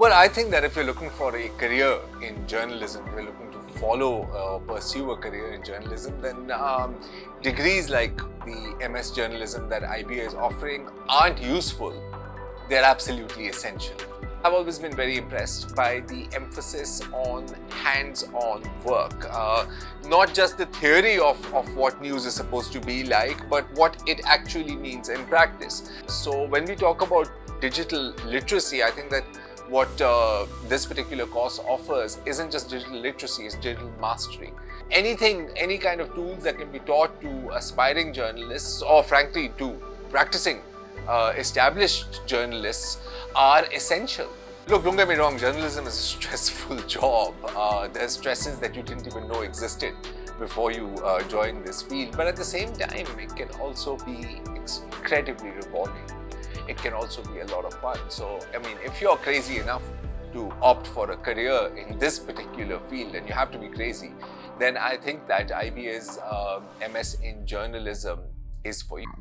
Well, I think that if you're looking for a career in journalism, if you're looking to follow, pursue a career in journalism, then degrees like the MS journalism that IBA is offering aren't useful. They're absolutely essential. I've always been very impressed by the emphasis on hands-on work. Not just the theory of what news is supposed to be like, but what it actually means in practice. So when we talk about digital literacy, I think that what this particular course offers isn't just digital literacy, it's digital mastery. Any kind of tools that can be taught to aspiring journalists, or frankly to practicing established journalists, are essential. Look, don't get me wrong, journalism is a stressful job. There's stresses that you didn't even know existed before you joined this field. But at the same time, it can also be incredibly rewarding. It can also be a lot of fun. So, I mean, if you're crazy enough to opt for a career in this particular field, and you have to be crazy, then I think that IBA's MS in journalism is for you.